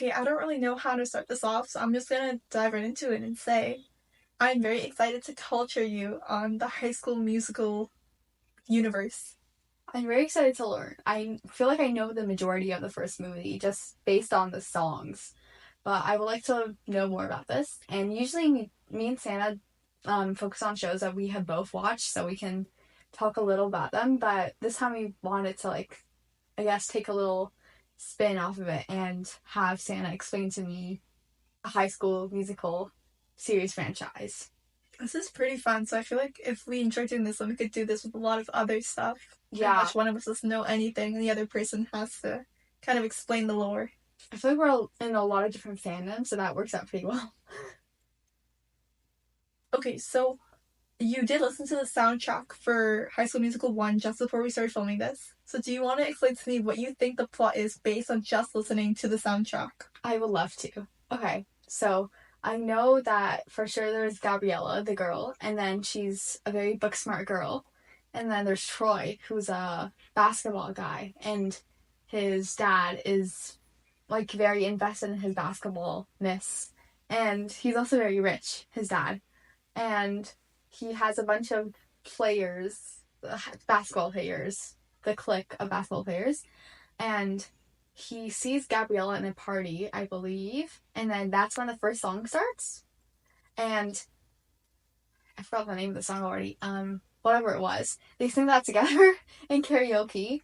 Okay, I don't really know how to start this off, so I'm just gonna dive right into it and say I'm very excited to culture you on the High School Musical universe. I'm very excited to learn. I feel like I know the majority of the first movie just based on the songs, but I would like to know more about this. And usually, me and Santa focus on shows that we have both watched, so we can talk a little about them. But this time, we wanted to I guess, take a little spin off of it and have Santa explain to me a High School Musical series franchise. This is pretty fun, so I feel like if we enjoy doing this, then we could do this with a lot of other stuff. In Yeah, which one of us doesn't know anything, and the other person has to kind of explain the lore. I feel like we're in a lot of different fandoms, so that works out pretty well. Okay, so you did listen to the soundtrack for High School Musical 1 just before we started filming this. So do you want to explain to me what you think the plot is based on just listening to the soundtrack? I would love to. Okay, so I know that for sure there's Gabriella, the girl, and then she's a very book smart girl. And then there's Troy, who's a basketball guy, and his dad is very invested in his basketball miss. And he's also very rich, his dad. And he has a bunch of players, basketball players, the clique of basketball players. And he sees Gabriella in a party, I believe, and then that's when the first song starts. And I forgot the name of the song already. Whatever it was, they sing that together in karaoke,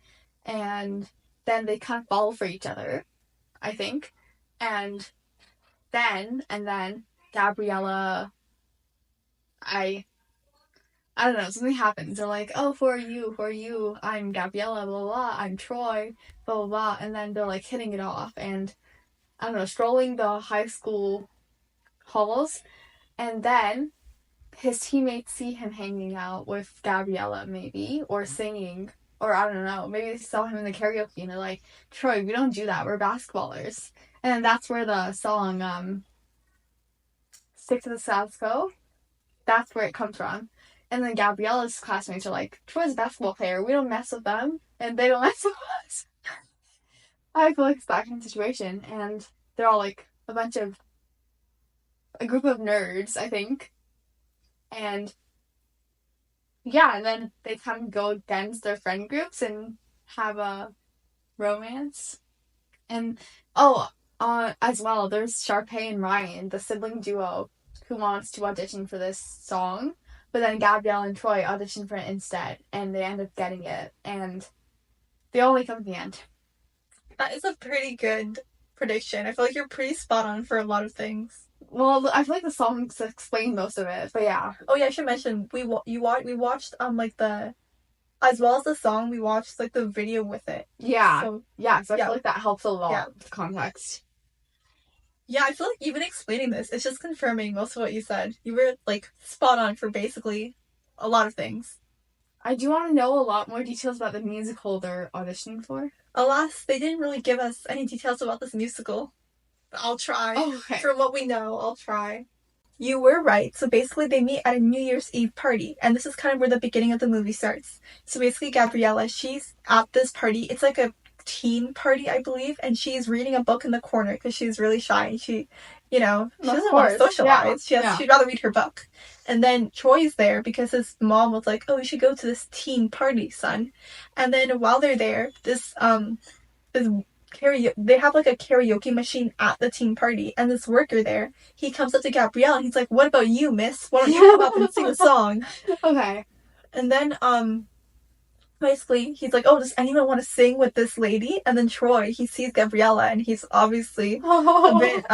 and then they kind of fall for each other, I think. And then Gabriella, I I don't know, something happens. They're like, oh, who are you? I'm Gabriella, blah, blah, blah. I'm Troy, blah, blah, blah. And then they're like hitting it off and, I don't know, strolling the high school halls. And then his teammates see him hanging out with Gabriella, maybe, or singing, or I don't know. Maybe they saw him in the karaoke and they're like, Troy, we don't do that. We're basketballers. And then that's where the song, Stick to the Status Quo, that's where it comes from. And then Gabriella's classmates are like, Troy's a basketball player. We don't mess with them. And they don't mess with us. I feel like it's that kind of situation. And they're all like a group of nerds, I think. And yeah, and then they kind of go against their friend groups and have a romance. And as well, there's Sharpay and Ryan, the sibling duo, who wants to audition for this song. But then Gabrielle and Troy audition for it instead, and they end up getting it, and they only come at the end. That is a pretty good prediction. I feel like you're pretty spot on for a lot of things. Well, I feel like the songs explain most of it, but yeah. Oh yeah, I should mention we watched like the as well as the song we watched like the video with it. Yeah, so I feel like that helps a lot with context. Yeah, I feel like even explaining this, it's just confirming most of what you said. You were like spot on for basically a lot of things. I do want to know a lot more details about the musical they're auditioning for. Alas, they didn't really give us any details about this musical. I'll try. Oh, okay. From what we know, I'll try. You were right. So basically, they meet at a New Year's Eve party, and this is kind of where the beginning of the movie starts. So basically, Gabriella, she's at this party. It's like a teen party, I believe, and she's reading a book in the corner because she's really shy. She doesn't want to socialize. She'd rather read her book. And then Troy's there because his mom was like, "Oh, you should go to this teen party, son." And then while they're there, this they have like a karaoke machine at the teen party, and this worker there, he comes up to Gabrielle and he's like, "What about you, miss? Why don't you come up and sing a song?" Okay. And then basically he's like, "Oh, does anyone want to sing with this lady?" And then Troy, he sees Gabriella and he's obviously a bit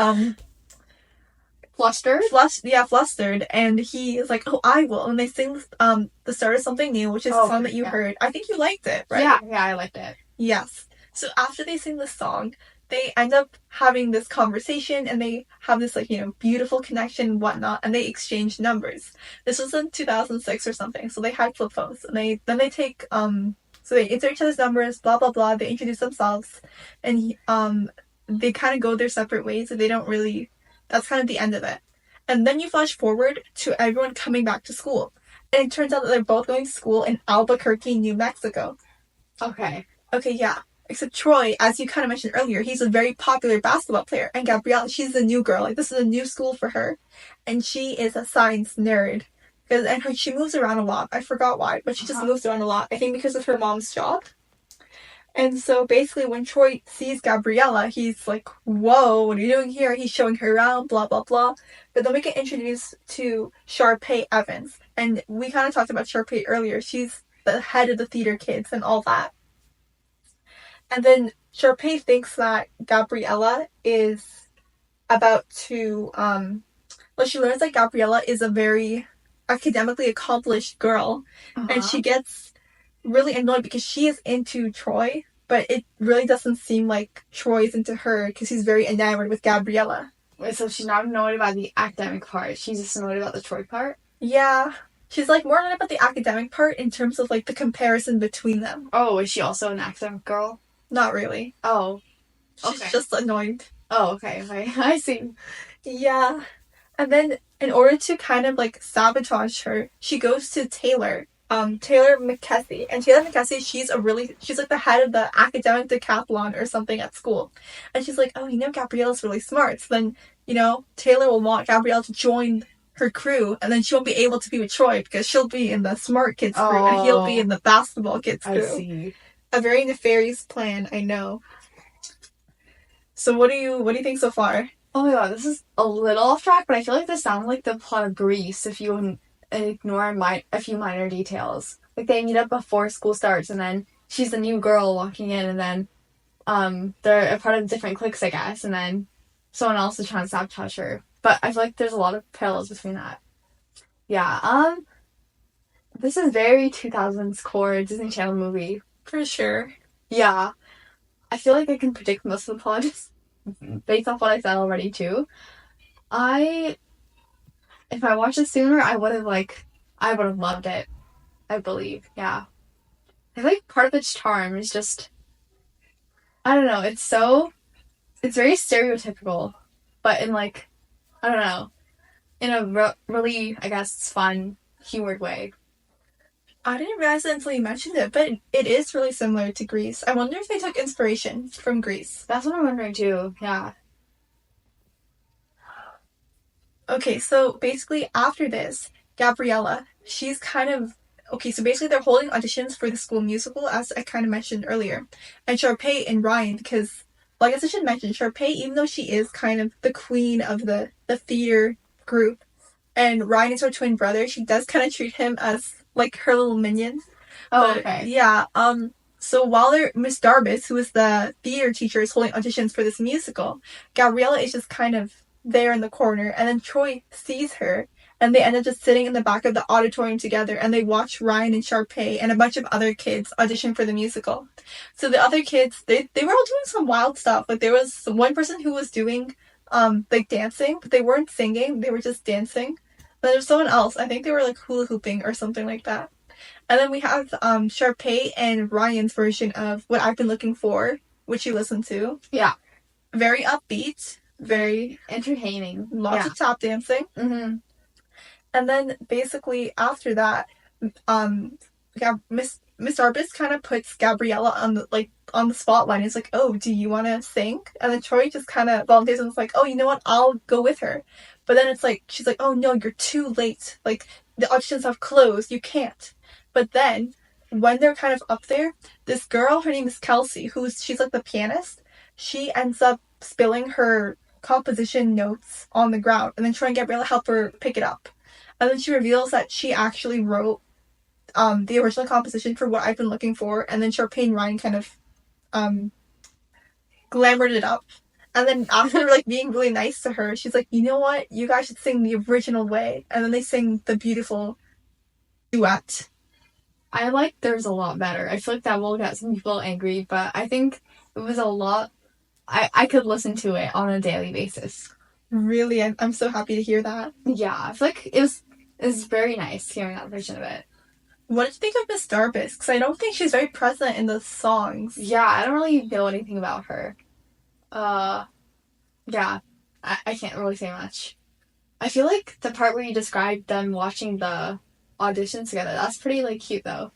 flustered, and he is like, "Oh, I will." And they sing the start of something new, which is the song that you heard. I think you liked it, right? Yeah, I liked it. Yes. So after they sing this song, they end up having this conversation and they have this beautiful connection and whatnot, and they exchange numbers. This was in 2006 or something, so they had flip phones, and they take so they insert each other's numbers, blah blah blah. They introduce themselves, and they kind of go their separate ways, and they don't really. That's kind of the end of it. And then you flash forward to everyone coming back to school, and it turns out that they're both going to school in Albuquerque, New Mexico. Okay. Okay, yeah. Except Troy, as you kind of mentioned earlier, he's a very popular basketball player, and Gabriella, she's a new girl. Like this is a new school for her, and she is a science nerd. She moves around a lot. I forgot why, but she just Uh-huh. moves around a lot. I think because of her mom's job. And so basically, when Troy sees Gabriella, he's like, "Whoa, what are you doing here?" He's showing her around, blah blah blah. But then we get introduced to Sharpay Evans, and we kind of talked about Sharpay earlier. She's the head of the theater kids and all that. And then Sharpay thinks that Gabriella is about to well, she learns that Gabriella is a very academically accomplished girl, and Uh-huh. she gets really annoyed because she is into Troy, but it really doesn't seem like Troy is into her because he's very enamored with Gabriella. So she's not annoyed about the academic part. She's just annoyed about the Troy part. Yeah, she's like more annoyed about the academic part in terms of like the comparison between them. Oh, is she also an academic girl? Not really. Oh, She's okay. just annoyed. Oh, okay, okay. I see. Yeah. And then in order to kind of like sabotage her, she goes to Taylor McKessie. And Taylor McKessie, she's like the head of the academic decathlon or something at school. And she's like, "Oh, Gabriella's really smart." So then, Taylor will want Gabrielle to join her crew, and then she won't be able to be with Troy because she'll be in the smart kids crew and he'll be in Oh, the basketball kids I crew. see. A very nefarious plan, I know. So what do you think so far? Oh my god, this is a little off track, but I feel like this sounds like the plot of Grease if you ignore a few minor details. Like they meet up before school starts, and then she's the new girl walking in, and then they're a part of different cliques, I guess, and then someone else is trying to sabotage her. But I feel like there's a lot of parallels between that. Yeah. This is very 2000s core Disney Channel movie. For sure. Yeah. I feel like I can predict most of the plot just based off what I said already too. I If I watched it sooner, I would have loved it. I believe. Yeah. I think part of its charm is just I don't know. It's very stereotypical, but in like I don't know, in a really I guess fun, humored way. I didn't realize it until you mentioned it, but it is really similar to Greece. I wonder if they took inspiration from Greece. That's what I'm wondering too. Yeah. Okay, so basically after this, Gabriella, she's kind of okay, so basically they're holding auditions for the school musical, as I kind of mentioned earlier. And Sharpay and Ryan, because well, I guess I should mention Sharpay, even though she is kind of the queen of the theater group, and Ryan is her twin brother, she does kind of treat him as like her little minion. Oh, But okay. yeah, so while Miss Darbus, who is the theater teacher, is holding auditions for this musical, Gabriella is just kind of there in the corner, and then Troy sees her, and they end up just sitting in the back of the auditorium together, and they watch Ryan and Sharpay and a bunch of other kids audition for the musical. So the other kids, they were all doing some wild stuff. Like there was one person who was doing like dancing, but they weren't singing; they were just dancing. But there's someone else. I think they were like hula hooping or something like that. And then we have Sharpay and Ryan's version of What I've Been Looking For, which you listen to. Yeah. Very upbeat, very Entertaining. lots Yeah. of tap dancing. Mm-hmm. And then basically after that, um, Miss Arbus kind of puts Gabriella on the spotlight. It's like, "Oh, do you want to sing?" And then Troy just kind of volunteers and is like, "Oh, you know what? I'll go with her." But then it's like she's like, "Oh no, you're too late. Like the auditions have closed. You can't." But then when they're kind of up there, this girl, her name is Kelsey, she's like the pianist. She ends up spilling her composition notes on the ground, and then Troy and Gabriella help her pick it up. And then she reveals that she actually wrote the original composition for What I've Been Looking For, and then Sharpay and Ryan kind of um, glamored it up. And then after like being really nice to her, she's like, "You know what? You guys should sing the original way." And then they sing the beautiful duet. I like There's a Lot better. I feel like that will get some people angry, but I think it was a lot. I could listen to it on a daily basis. Really, I'm so happy to hear that. Yeah, I feel like it was very nice hearing that version of it. What did you think of Miss Darbus? Because I don't think she's very present in the songs. Yeah, I don't really know anything about her. Uh, yeah, I can't really say much. I feel like the part where you described them watching the auditions together, that's pretty like cute though,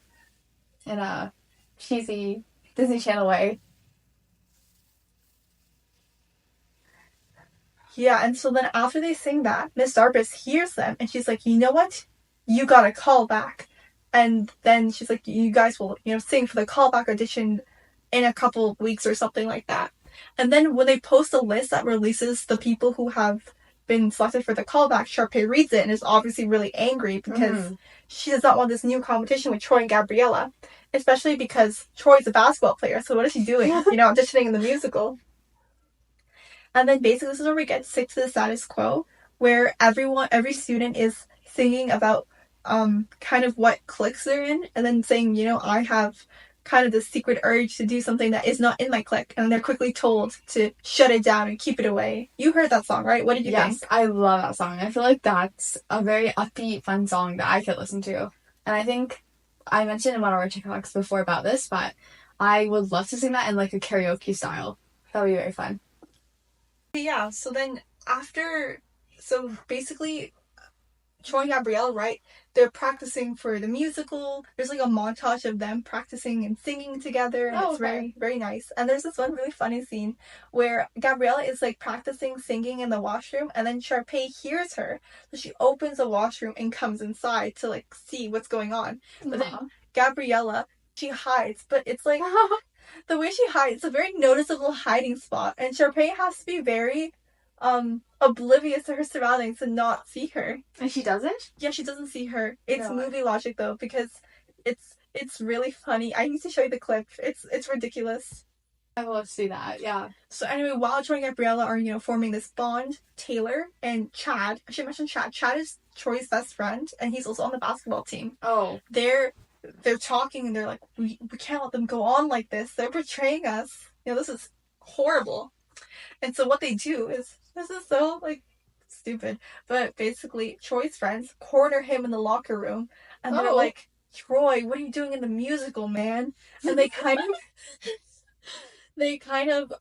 in a cheesy Disney Channel way. Yeah, and so then after they sing that, Miss Darbus hears them and she's like, you know what? You gotta call back. And then she's like, you guys will, sing for the callback audition in a couple of weeks or something like that. And then when they post a list that releases the people who have been selected for the callback, Sharpay reads it and is obviously really angry because she does not want this new competition with Troy and Gabriella. Especially because Troy's a basketball player, so what is she doing? Auditioning in the musical. And then basically this is where we get stick to the status quo, where every student is singing about kind of what cliques they're in, and then saying, I have kind of this secret urge to do something that is not in my clique, and they're quickly told to shut it down and keep it away. You heard that song, right? What did you think? Yes, I love that song. I feel like that's a very upbeat, fun song that I could listen to. And I think I mentioned in one of our TikToks before about this, but I would love to sing that in like a karaoke style. That would be very fun. Yeah, so basically Troy and Gabrielle, right? They're practicing for the musical. There's like a montage of them practicing and singing together, and it's very, very nice. And there's this one really funny scene where Gabriella is like practicing singing in the washroom, and then Sharpay hears her. So she opens the washroom and comes inside to like see what's going on. But then Gabriella, she hides, but it's like the way she hides, it's a very noticeable hiding spot, and Sharpay has to be very oblivious to her surroundings to not see her. And she doesn't? Yeah, she doesn't see her. It's movie logic though, because it's really funny. I need to show you the clip. It's ridiculous. I will see that, yeah. So anyway, while Troy and Gabriella are, forming this bond, Taylor and Chad, I should mention Chad. Chad is Troy's best friend, and he's also on the basketball team. Oh. They're talking and they're like, we can't let them go on like this. They're betraying us. This is horrible. And so what they do is, this is so like stupid, but basically Troy's friends corner him in the locker room and they're like, Troy, what are you doing in the musical, man? And they kind of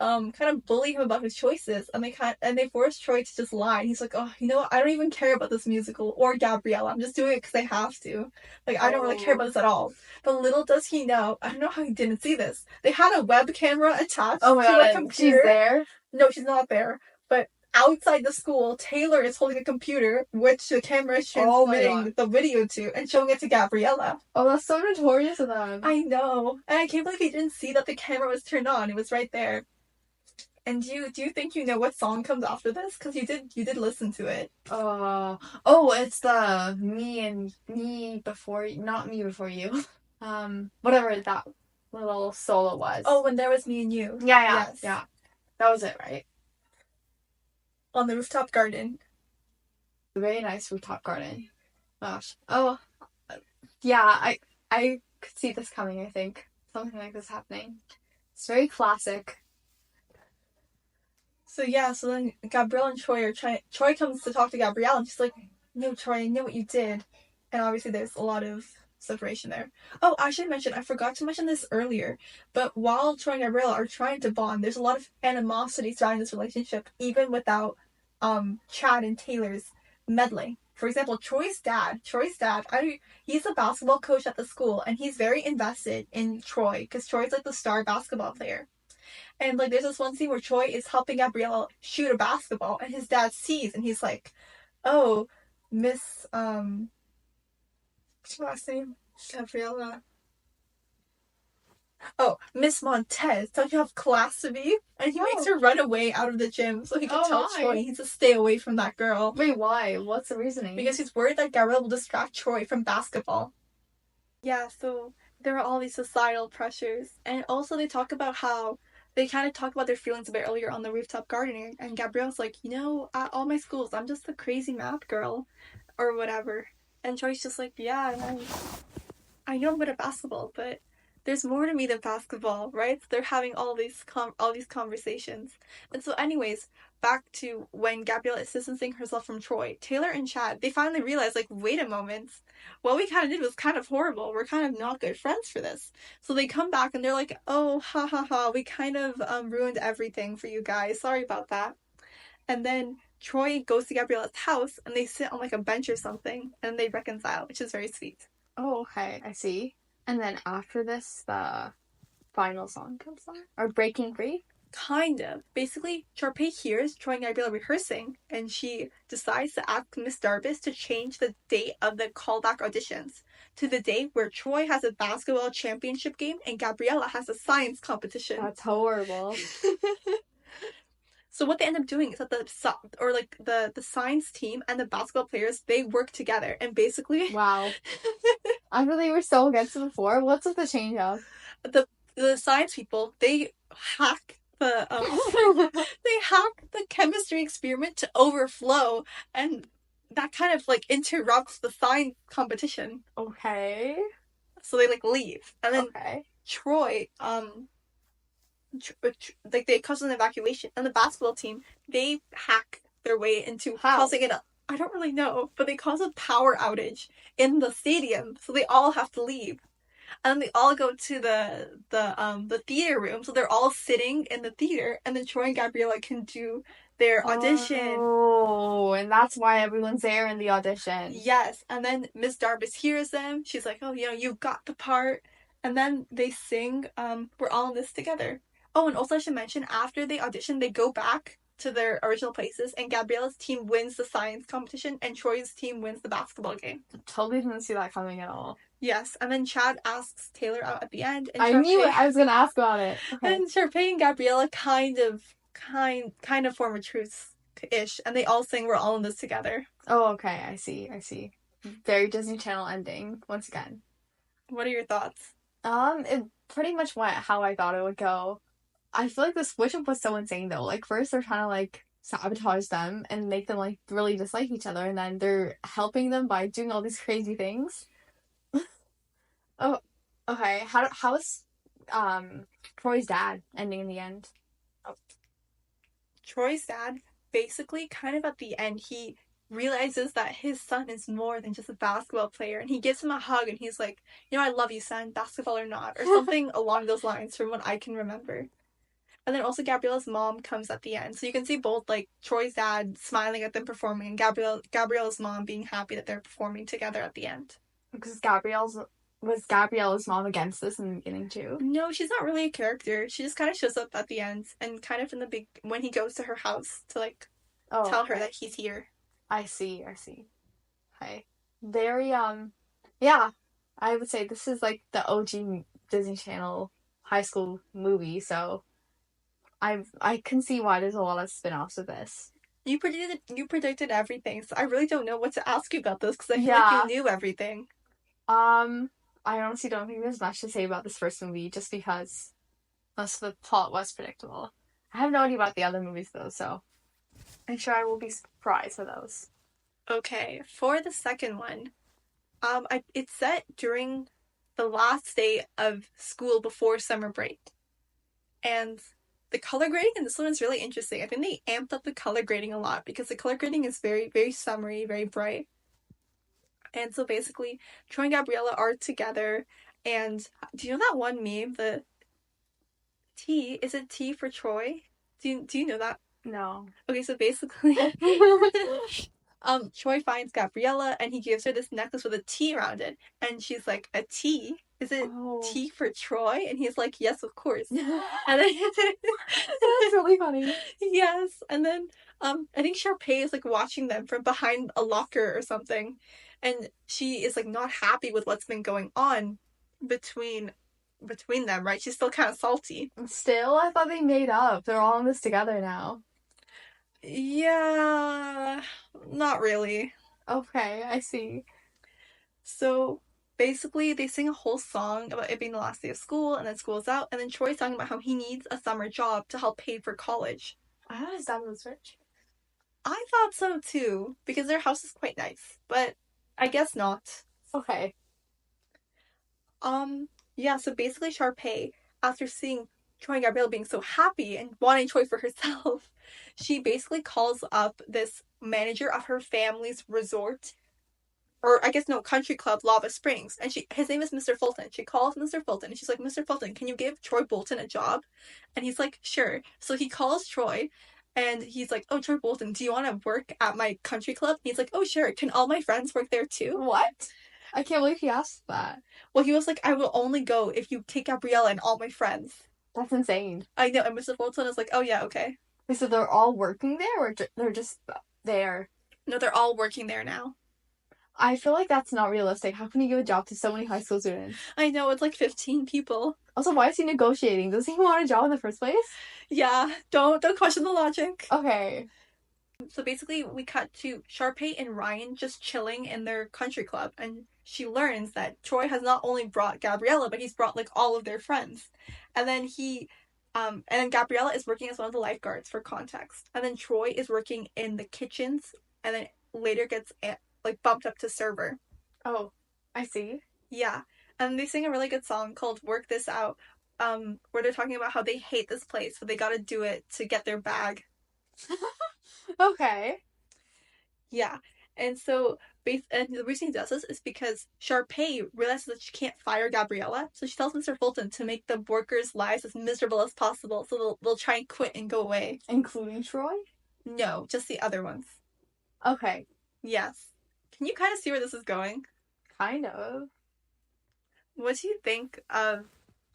bully him about his choices, and they force Troy to just lie. And he's like, oh, you know what? I don't even care about this musical or Gabriella. I'm just doing it because I have to. Like, I don't really care about this at all. But little does he know, I don't know how he didn't see this. They had a web camera attached to a computer. She's there? No, she's not there. But outside the school, Taylor is holding a computer, which the camera is transmitting the video to and showing it to Gabriella. Oh, that's so notorious of them. I know. And I can't believe he didn't see that the camera was turned on. It was right there. And do you think you know what song comes after this? Because you did listen to it. It's the me before, not me before you. Whatever that little solo was. Oh, when there was me and you. Yeah. Yes. Yeah. That was it, right? On the rooftop garden. A very nice rooftop garden. Gosh. Oh, yeah. I could see this coming. I think something like this happening. It's very classic. So then Gabrielle and Troy are trying. Troy comes to talk to Gabrielle, and she's like, "No, Troy, I know what you did," and obviously there's a lot of separation there. Oh, I forgot to mention this earlier, but while Troy and Gabriella are trying to bond, there's a lot of animosity surrounding this relationship, even without Chad and Taylor's meddling. For example, Troy's dad, he's a basketball coach at the school, and he's very invested in Troy, because Troy's like the star basketball player. And like there's this one scene where Troy is helping Gabriella shoot a basketball, and his dad sees, and he's like, oh, Miss what's her last name? Gabriella. Oh, Miss Montez, don't you have class to be? And he makes her run away out of the gym so he can tell Troy he needs to stay away from that girl. Wait, why? What's the reasoning? Because he's worried that Gabriella will distract Troy from basketball. Yeah, so there are all these societal pressures. And also they talk about how they kind of talk about their feelings a bit earlier on the rooftop gardening, and Gabrielle's like, at all my schools, I'm just a crazy math girl, or whatever. And Troy's just like, yeah, I know I'm good at basketball, but there's more to me than basketball, right? So they're having all these conversations. And so anyways, back to when Gabriella is distancing herself from Troy, Taylor and Chad, they finally realize, like, wait a moment, what we kind of did was kind of horrible. We're kind of not good friends for this. So they come back and they're like, oh, ha ha ha, we kind of ruined everything for you guys. Sorry about that. And then Troy goes to Gabriella's house and they sit on like a bench or something and they reconcile, which is very sweet. Oh, okay, I see. And then after this, the final song comes on? Or Breaking Free? Kind of. Basically, Sharpay hears Troy and Gabriella rehearsing, and she decides to ask Miss Darbus to change the date of the callback auditions to the date where Troy has a basketball championship game and Gabriella has a science competition. That's horrible. So what they end up doing is that the science team and the basketball players, they work together, and basically Wow. I thought they were so against it before. What's with the change up? the science people, they hack they hack the chemistry experiment to overflow, and that kind of like interrupts the science competition. Okay. So they like leave, and then Okay. Troy like they cause an evacuation, and the basketball team, they hack their way into How? causing it. I don't really know, but they cause a power outage in the stadium, so they all have to leave. And then they all go to the theater room, so they're all sitting in the theater, and then Troy and Gabriella can do their audition. Oh, and that's why everyone's there in the audition. Yes, and then Miss Darbus hears them. She's like, "Oh, you got the part." And then they sing, "We're all in this together." Oh, and also I should mention, after they audition, they go back to their original places, and Gabriella's team wins the science competition, and Troy's team wins the basketball game. Totally didn't see that coming at all. Yes, and then Chad asks Taylor out at the end, and I knew it. I was gonna ask about it. Okay. And Sharpay and Gabriella kind of form a truce-ish, and they all sing "We're all in this together." Oh, okay. I see. Very Disney Channel ending once again. What are your thoughts? It pretty much went how I thought it would go. I feel like the switch up was so insane though. Like first they're trying to like sabotage them and make them like really dislike each other, and then they're helping them by doing all these crazy things. Oh, okay. How's Troy's dad ending in the end? Troy's dad, basically, kind of at the end, he realizes that his son is more than just a basketball player, and he gives him a hug, and he's like, "I love you, son, basketball or not," or something along those lines, from what I can remember. And then also Gabriella's mom comes at the end, so you can see both like Troy's dad smiling at them performing, and Gabriella's mom being happy that they're performing together at the end. Because was Gabriella's mom against this in the beginning too? No, she's not really a character. She just kind of shows up at the end, and kind of in the big when he goes to her house to like tell her that he's here. I see. Okay. Very yeah. I would say this is like the OG Disney Channel high school movie, so I can see why there's a lot of spin-offs of this. You predicted everything, so I really don't know what to ask you about this, because I feel like you knew everything. I honestly don't think there's much to say about this first movie, just because most of the plot was predictable. I have no idea about the other movies though, so I'm sure I will be surprised for those. Okay, for the second one, it's set during the last day of school before summer break, and the color grading in this one is really interesting. I think they amped up the color grading a lot, because the color grading is very, very summery, very bright. And so basically, Troy and Gabriella are together, and do you know that one meme, the T, is it T for Troy? Do you know that? No. Okay, so basically, Troy finds Gabriella, and he gives her this necklace with a T around it, and she's like, "A T? Is it T for Troy?" And he's like, "Yes, of course." And then that's really funny. Yes, and then I think Sharpay is like watching them from behind a locker or something, and she is like not happy with what's been going on between them, right? She's still kind of salty. Still, I thought they made up. They're all in this together now. Yeah, not really. Okay, I see. So basically, they sing a whole song about it being the last day of school, and then school's out, and then Troy's talking about how he needs a summer job to help pay for college. I thought his dad was rich. I thought so too, because their house is quite nice, but I guess not. Okay. Yeah, so basically Sharpay, after seeing Troy and Gabrielle being so happy and wanting Troy for herself, she basically calls up this manager of her family's resort, or I guess no, country club, Lava Springs, and his name is Mr. Fulton. She calls Mr. Fulton, and she's like, "Mr. Fulton, can you give Troy Bolton a job?" And he's like, "Sure." So he calls Troy, and he's like, "Oh, Troy Bolton, do you want to work at my country club?" And he's like, "Oh, sure. Can all my friends work there too?" What? I can't believe he asked that. Well, he was like, "I will only go if you take Gabriella and all my friends." That's insane. I know, and Mr. Fulton is like, oh yeah, okay. So they're all working there, or they're just there? No, they're all working there now. I feel like that's not realistic. How can you give a job to so many high school students? I know, it's like 15 people. Also, why is he negotiating? Does he want a job in the first place? Yeah, don't question the logic. Okay. So basically, we cut to Sharpay and Ryan just chilling in their country club, and she learns that Troy has not only brought Gabriella, but he's brought like all of their friends. And then and then Gabriella is working as one of the lifeguards for context, and then Troy is working in the kitchens, and then later gets like bumped up to server. Oh, I see. Yeah, and they sing a really good song called "Work This Out," where they're talking about how they hate this place, but they got to do it to get their bag. Okay. Yeah. And so, and the reason he does this is because Sharpay realizes that she can't fire Gabriella, so she tells Mr. Fulton to make the workers' lives as miserable as possible, so they'll try and quit and go away. Including Troy? No, just the other ones. Okay. Yes. Can you kind of see where this is going? Kind of. What do you think of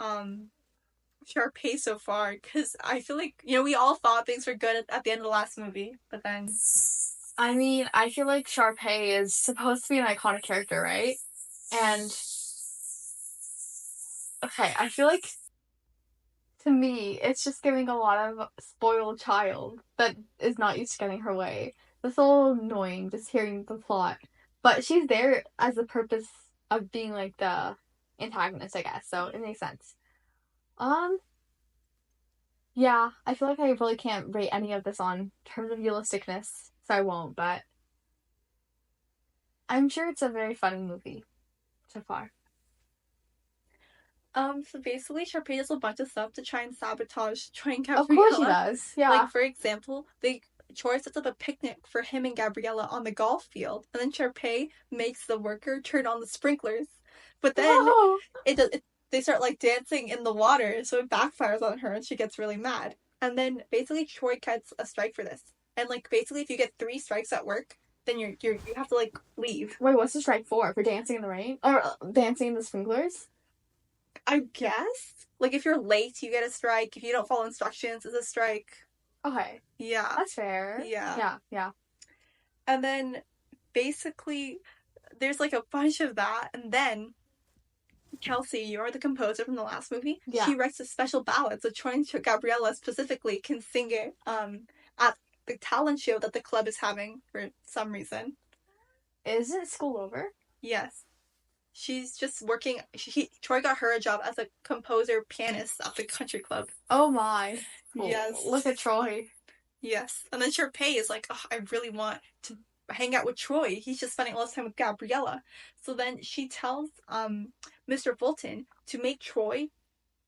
Sharpay so far? Because I feel like, we all thought things were good at the end of the last movie, but then. I mean, I feel like Sharpay is supposed to be an iconic character, right? And okay, I feel like to me, it's just giving a lot of spoiled child that is not used to getting her way. That's a little annoying just hearing the plot. But she's there as the purpose of being like the antagonist, I guess. So it makes sense. Um, yeah, I feel like I really can't rate any of this on terms of realisticness, so I won't, but I'm sure it's a very funny movie so far. So basically, Sharpay does a bunch of stuff to try and sabotage Troy and Of course she Gabriella. does. Yeah. Like, for example, Troy sets up a picnic for him and Gabriella on the golf field, and then Sharpay makes the worker turn on the sprinklers. But then Oh. they start like dancing in the water, so it backfires on her, and she gets really mad. And then basically, Troy gets a strike for this. And like basically, if you get 3 strikes at work, then you have to like leave. Wait, what's the strike for? For dancing in the rain or dancing in the sprinklers? I guess. Like, if you're late, you get a strike. If you don't follow instructions, it's a strike. Okay. Yeah. That's fair. Yeah. Yeah. And then, basically, there's, like, a bunch of that. And then, Kelsey, you're the composer from the last movie. Yeah. She writes a special ballad, so Troy and Gabriella specifically can sing it at the talent show that the club is having for some reason. Isn't school over? Yes. She's just working. Troy got her a job as a composer pianist at the country club. Oh my. Cool. Yes. Look at Troy. Yes. And then Sharpay is like, oh, I really want to hang out with Troy. He's just spending all this time with Gabriella. So then she tells Mr. Fulton to make Troy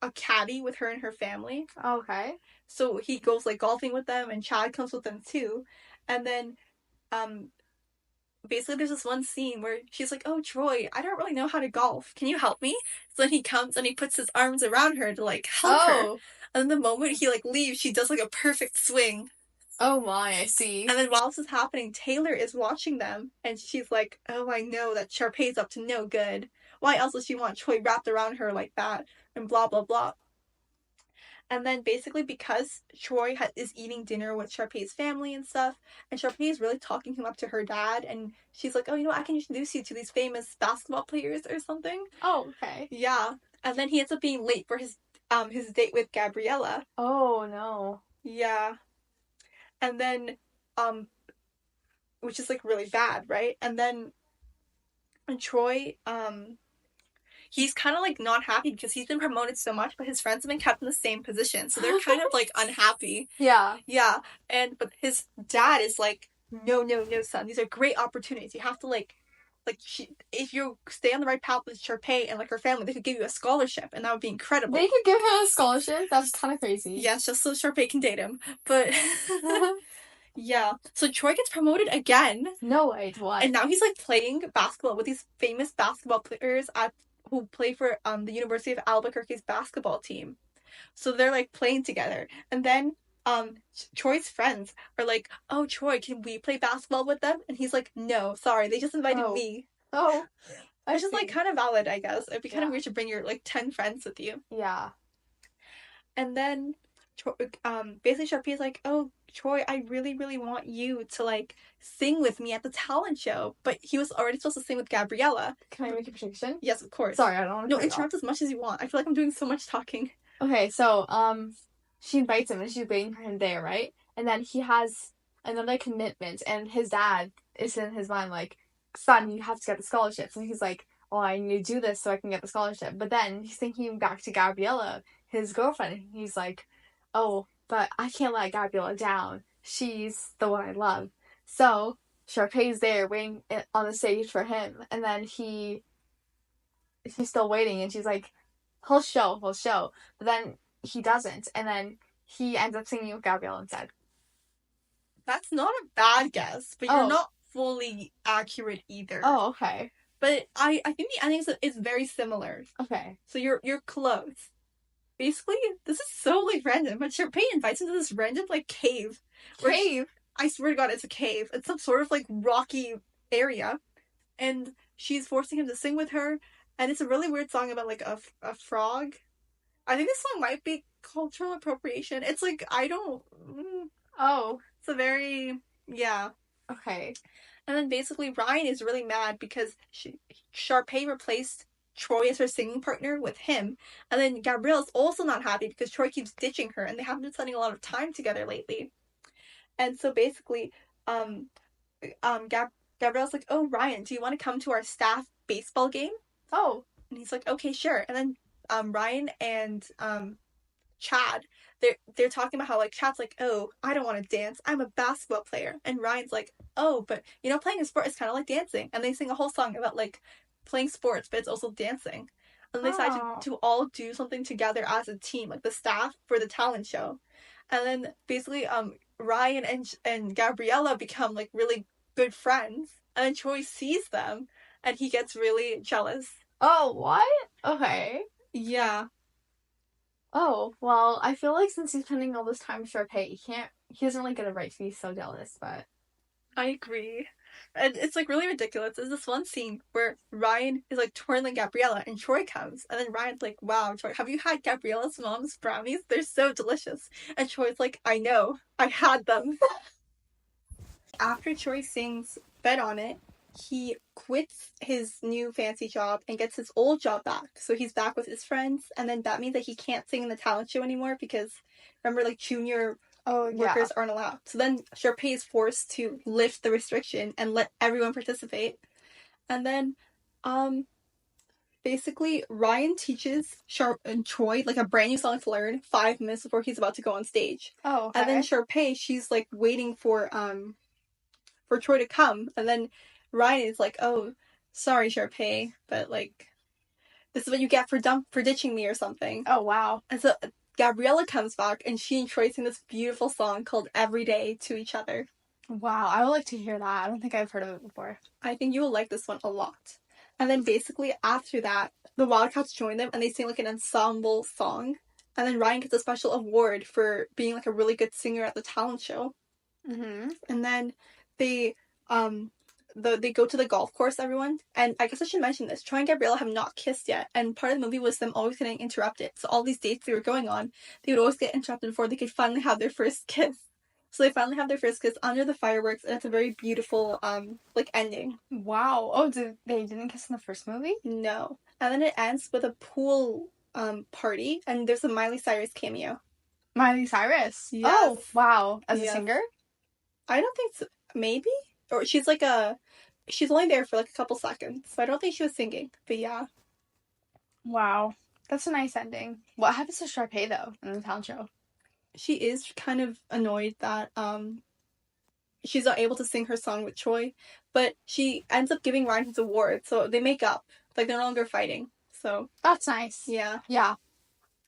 a caddy with her and her family. Okay. So he goes like golfing with them, and Chad comes with them too. And then basically there's this one scene where she's like, oh, Troy, I don't really know how to golf. Can you help me? So then he comes and he puts his arms around her to like help her. And then the moment he like leaves, she does like a perfect swing. Oh my, I see. And then while this is happening, Taylor is watching them and she's like, oh, I know that Sharpay's up to no good. Why else would she want Troy wrapped around her like that? And blah, blah, blah. And then basically because Troy is eating dinner with Sharpay's family and stuff, and Sharpay is really talking him up to her dad, and she's like, oh, I can introduce you to these famous basketball players or something. Oh, okay. Yeah. And then he ends up being late for his date with Gabriella. Oh, no. Yeah. And then, which is like really bad, right? And then Troy, he's kind of like not happy because he's been promoted so much, but his friends have been kept in the same position, so they're kind of like unhappy. Yeah. Yeah. But his dad is like, no, son, these are great opportunities. You have to if you stay on the right path with Sharpay and like her family, they could give you a scholarship, and that would be incredible. They could give him a scholarship? That's kind of crazy. Yes, just so Sharpay can date him. But yeah, so Troy gets promoted again. No way, what? And now he's like playing basketball with these famous basketball players who play for the University of Albuquerque's basketball team. So they're like playing together, and then Troy's friends are like, oh, Troy, can we play basketball with them? And he's like, no, sorry, they just invited me. Oh, which is like kind of valid, I guess. It'd be kind of Yeah. weird to bring your like 10 friends with you. Yeah. And then basically Sharpay's like, oh, Troy, I really, really want you to like sing with me at the talent show. But he was already supposed to sing with Gabriella. Can I make a prediction? Yes, of course. Sorry, I don't want to No, interrupt as much as you want. I feel like I'm doing so much talking. Okay, so she invites him and she's waiting for him there, right? And then he has another commitment, and his dad is in his mind like, son, you have to get the scholarship. So he's like, oh, I need to do this so I can get the scholarship. But then he's thinking back to Gabriella, his girlfriend, and he's like, oh, but I can't let Gabriella down. She's the one I love. So Sharpay's there waiting on the stage for him, and then he's still waiting, and she's like, he'll show. But then he doesn't, and then he ends up singing with Gabrielle instead. That's not a bad guess, but you're not fully accurate either. Oh, okay. But I think the ending is very similar. Okay. So you're close. Basically, this is so like random, but Sharpay invites him to this random like cave. Cave? I swear to God, it's a cave. It's some sort of like rocky area, and she's forcing him to sing with her. And it's a really weird song about like a frog. I think this song might be cultural appropriation. It's like I don't. Oh. It's a very yeah. Okay. And then basically Ryan is really mad because Sharpay replaced Troy as her singing partner with him. And then Gabriella's also not happy because Troy keeps ditching her and they haven't been spending a lot of time together lately. And so basically, Gabriella's like, oh, Ryan, do you want to come to our staff baseball game? Oh. And he's like, okay, sure. And then Ryan and Chad, they're talking about how like Chad's like, oh, I don't want to dance. I'm a basketball player. And Ryan's like, oh, but you know, playing a sport is kind of like dancing. And they sing a whole song about like playing sports, but it's also dancing. And they decide to all do something together as a team, like the staff for the talent show. And then basically, Ryan and Gabriella become like really good friends. And then Troy sees them, and he gets really jealous. Oh, what? Okay. Yeah. Oh, well, I feel like since he's spending all this time with Sharpay, he doesn't really get a right to be so jealous, but. I agree. And it's like really ridiculous. There's this one scene where Ryan is like twirling Gabriella and Troy comes. And then Ryan's like, wow, Troy, have you had Gabriella's mom's brownies? They're so delicious. And Troy's like, I know. I had them. After Troy sings Bet on It, he quits his new fancy job and gets his old job back. So he's back with his friends. And then that means that he can't sing in the talent show anymore because remember, like, junior workers aren't allowed. So then Sharpay is forced to lift the restriction and let everyone participate. And then, basically, Ryan teaches Troy like a brand new song to learn 5 minutes before he's about to go on stage. Oh, okay. And then Sharpay, she's like waiting for Troy to come, and then Ryan is like, "Oh, sorry, Sharpay, but like, this is what you get for ditching me or something." Oh, wow. And so Gabriella comes back, and she and Troy sing this beautiful song called "Every Day" to each other. Wow, I would like to hear that. I don't think I've heard of it before. I think you will like this one a lot. And then basically after that, the Wildcats join them, and they sing like an ensemble song. And then Ryan gets a special award for being like a really good singer at the talent show. Mm-hmm. And then they go to the golf course, everyone. And I guess I should mention this. Troy and Gabriella have not kissed yet, and part of the movie was them always getting interrupted. So all these dates they were going on, they would always get interrupted before they could finally have their first kiss. So they finally have their first kiss under the fireworks, and it's a very beautiful like ending. Wow. Oh, they didn't kiss in the first movie? No. And then it ends with a pool party, and there's a Miley Cyrus cameo. Miley Cyrus? Yes. Oh, wow. As a singer? I don't think so. Maybe? Or she's only there for like a couple seconds, so I don't think she was singing, but yeah. Wow. That's a nice ending. What happens to Sharpay, though, in the talent show? She is kind of annoyed that she's not able to sing her song with Troy, but she ends up giving Ryan his award, so they make up. Like, they're no longer fighting, so. That's nice. Yeah. Yeah.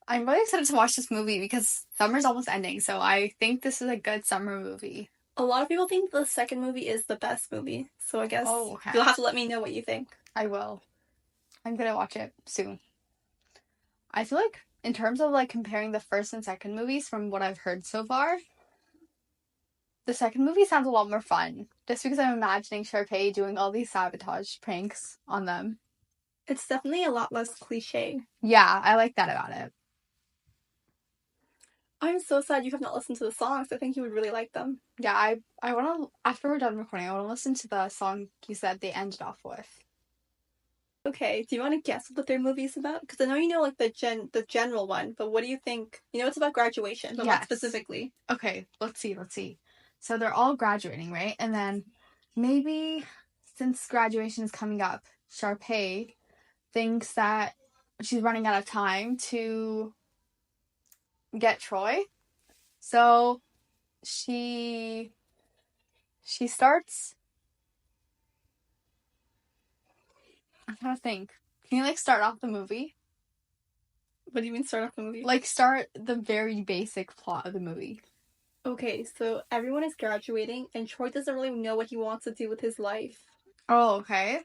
I'm really excited to watch this movie because summer's almost ending, so I think this is a good summer movie. A lot of people think the second movie is the best movie, so I guess okay. You'll have to let me know what you think. I will. I'm gonna watch it soon. I feel like in terms of like comparing the first and second movies from what I've heard so far, the second movie sounds a lot more fun. Just because I'm imagining Sharpay doing all these sabotage pranks on them. It's definitely a lot less cliche. Yeah, I like that about it. I'm so sad you have not listened to the songs. I think you would really like them. Yeah, I want to, after we're done recording, I want to listen to the song you said they ended off with. Okay, do you want to guess what the third movie is about? Because I know you know like the general one, but what do you think? You know it's about graduation, but what Yes. specifically? Okay, let's see. So they're all graduating, right? And then maybe since graduation is coming up, Sharpay thinks that she's running out of time to get Troy. So she starts, I'm trying to think. Can you like start off the movie? What do you mean start off the movie? Like start the very basic plot of the movie. Okay, so everyone is graduating, and Troy doesn't really know what he wants to do with his life. Oh, okay.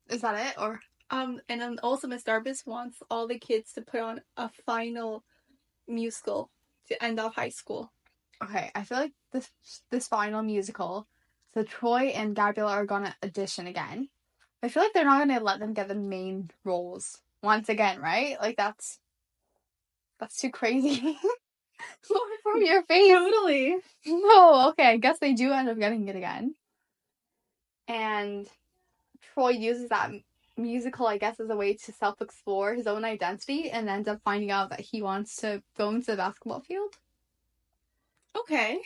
Is that it? Or And then also Miss Darbus wants all the kids to put on a final musical to end off high school. okay, I feel like this final musical, so Troy and Gabriella are gonna audition again. I feel like they're not gonna let them get the main roles once again, right? Like that's too crazy. From your face. Totally. No, okay, I guess they do end up getting it again. And Troy uses that musical, I guess, as a way to self-explore his own identity and ends up finding out that he wants to go into the basketball field. Okay.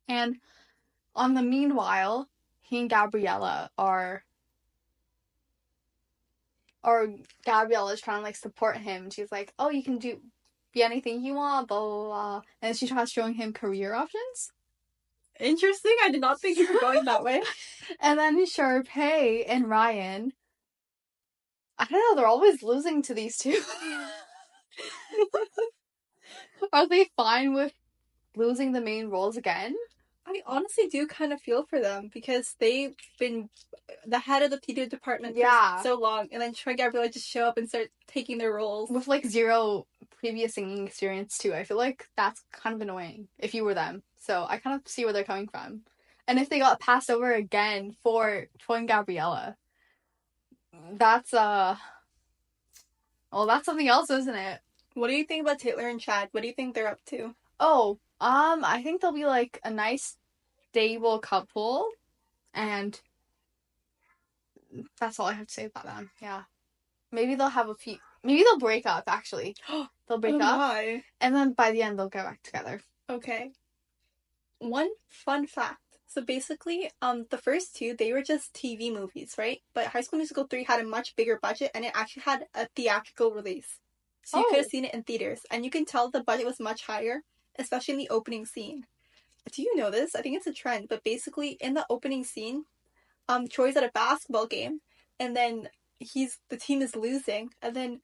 And on the meanwhile, he and Gabriella are or Gabriella is trying to like support him. She's like, "Oh, you can be anything you want, blah blah blah," and she tries showing him career options. Interesting. I did not think you were going that way. And then Sharpay and Ryan, I don't know, they're always losing to these two. Are they fine with losing the main roles again? I honestly do kind of feel for them because they've been the head of the theater department for so long, and then Troy and Gabriella just show up and start taking their roles. With like zero previous singing experience too. I feel like that's kind of annoying if you were them. So I kind of see where they're coming from. And if they got passed over again for Troy and Gabriella, that's well, that's something else, isn't it? What do you think about Taylor and Chad? What do you think they're up to? Oh, I think they'll be like a nice stable couple, and that's all I have to say about them. Yeah. Maybe they'll have a few. Maybe they'll break up. Actually, they'll break up, My. and then by the end they'll get back together. Okay. One fun fact. So basically, the first two they were just TV movies, right? But High School Musical 3 had a much bigger budget, and it actually had a theatrical release. So you could have seen it in theaters, and you can tell the budget was much higher, especially in the opening scene. Do you know this? I think it's a trend, but basically in the opening scene, Troy's at a basketball game, and then the team is losing, and then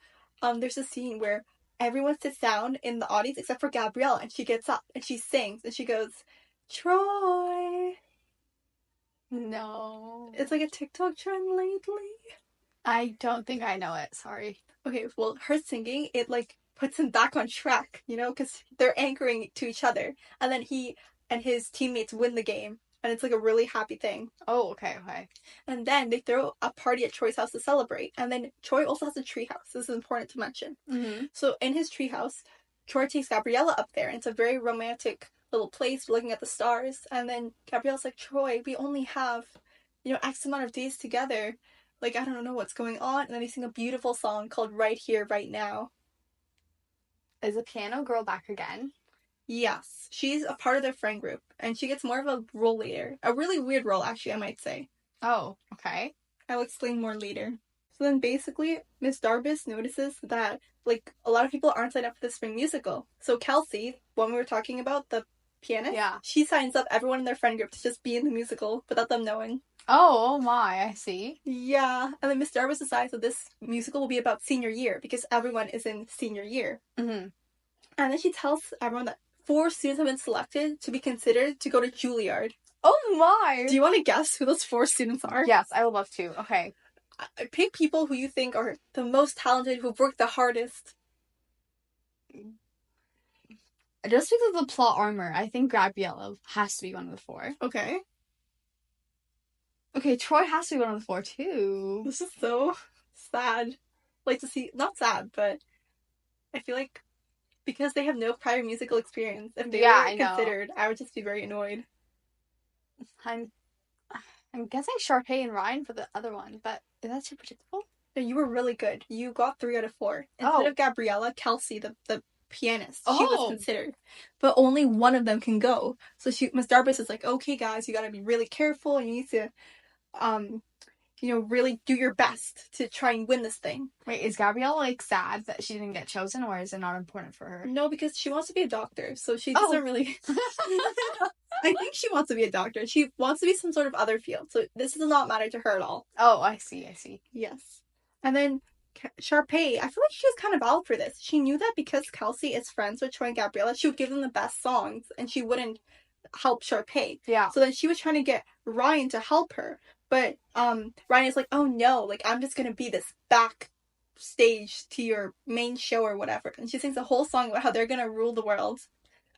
there's a scene where everyone sits down in the audience except for Gabriella, and she gets up and she sings and she goes, Troy. No. It's like a TikTok trend lately. I don't think I know it. Sorry. Okay, well, her singing, it like puts him back on track, you know, because they're anchoring to each other, and then he and his teammates win the game, and it's like a really happy thing. Oh, okay, okay. And then they throw a party at Troy's house to celebrate. And then Troy also has a treehouse. This is important to mention. Mm-hmm. So in his treehouse, Troy takes Gabriella up there, and it's a very romantic little place looking at the stars. And then Gabriella's like, Troy, we only have, X amount of days together. Like, I don't know what's going on. And then they sing a beautiful song called Right Here, Right Now. Is the piano girl back again? Yes. She's a part of their friend group. And she gets more of a role later. A really weird role, actually, I might say. Oh, okay. I'll explain more later. So then basically, Miss Darbus notices that, like, a lot of people aren't signed up for the spring musical. So Kelsey, when we were talking about the pianist, she signs up everyone in their friend group to just be in the musical without them knowing. Oh my, I see. Yeah, and then Miss Darbus decides that this musical will be about senior year because everyone is in senior year. Mm-hmm. And then she tells everyone that 4 students have been selected to be considered to go to Juilliard. Oh my! Do you want to guess who those 4 students are? Yes, I would love to. Okay. Pick people who you think are the most talented, who've worked the hardest. Just because of the plot armor, I think Gabriella has to be one of the 4. Okay. Okay, Troy has to be one of the 4 too. This is so sad. Like to see, not sad, but I feel like Because they have no prior musical experience. If they Yeah, were I know. considered, I would just be very annoyed. I'm I'm guessing Sharpay and Ryan for the other one, but is that too predictable? No, you were really good. You got 3 out of 4. Instead Oh. of Gabriella, Kelsey, the pianist, she was Oh. considered. But only one of them can go. So Miss Darbus is like, okay, guys, you gotta be really careful. You need to, um, really do your best to try and win this thing. Wait, is Gabrielle like sad that she didn't get chosen, or is it not important for her? No, because she wants to be a doctor, so she Oh. doesn't really. I think she wants to be a doctor. She wants to be some sort of other field. So this does not matter to her at all. Oh, I see, I see. Yes. And then Sharpay, I feel like she was kind of out for this. She knew that because Kelsey is friends with Troy and Gabriella, she would give them the best songs and she wouldn't help Sharpay. Yeah. So then she was trying to get Ryan to help her. But Ryan is like, oh no, like I'm just gonna be this backstage to your main show or whatever. And she sings a whole song about how they're gonna rule the world.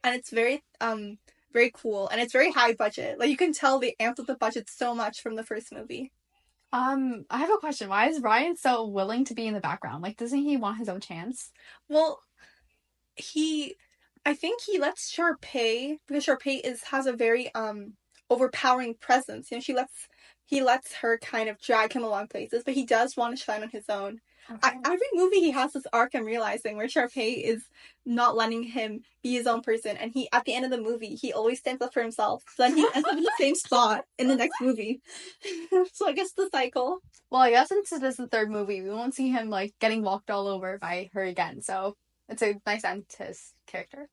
And it's very cool and it's very high budget. Like you can tell they amped up the budget so much from the first movie. I have a question. Why is Ryan so willing to be in the background? Like, doesn't he want his own chance? Well, he I think he lets Sharpay because Sharpay has a very overpowering presence. He lets her kind of drag him along places, but he does want to shine on his own. Okay. Every movie he has this arc I'm realizing where Sharpay is not letting him be his own person, and he at the end of the movie he always stands up for himself. So then he ends up in the same spot in the next movie. So I guess the cycle. Well, I guess since it is the third movie, we won't see him like getting walked all over by her again. So it's a nice end to his character.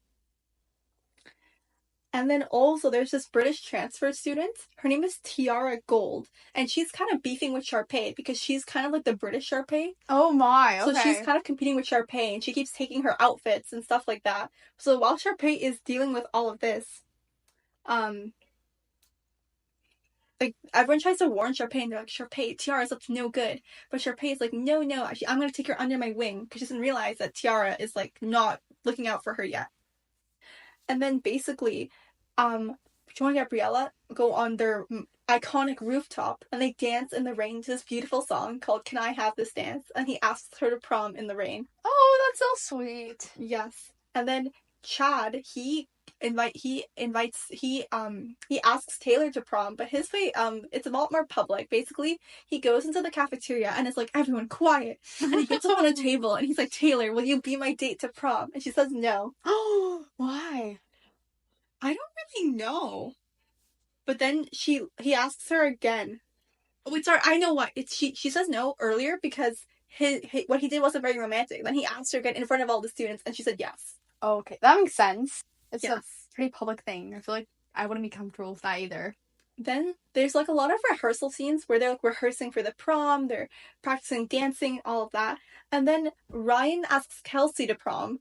And then also there's this British transfer student. Her name is Tiara Gold. And she's kind of beefing with Sharpay because she's kind of like the British Sharpay. Oh my, okay. So she's kind of competing with Sharpay and she keeps taking her outfits and stuff like that. So while Sharpay is dealing with all of this, like everyone tries to warn Sharpay and they're like, Sharpay, Tiara's up to no good. But Sharpay is like, no, actually I'm gonna take her under my wing because she doesn't realize that Tiara is like not looking out for her yet. And then basically, Joy and Gabriella go on their iconic rooftop and they dance in the rain to this beautiful song called Can I Have This Dance? And he asks her to prom in the rain. Oh, that's so sweet. Yes. And then Chad, he asks Taylor to prom, but his way it's a lot more public. Basically, he goes into the cafeteria and it's like, everyone quiet. And he gets up on a table and he's like, Taylor, will you be my date to prom? And she says no. Oh, why? I don't really know. But then he asks her again. Oh, wait, sorry, I know what. She says no earlier because his what he did wasn't very romantic. Then he asked her again in front of all the students and she said yes. Oh, okay, that makes sense. It's Yes. a pretty public thing. I feel like I wouldn't be comfortable with that either. Then there's like a lot of rehearsal scenes where they're like rehearsing for the prom, they're practicing dancing, all of that. And then Ryan asks Kelsey to prom.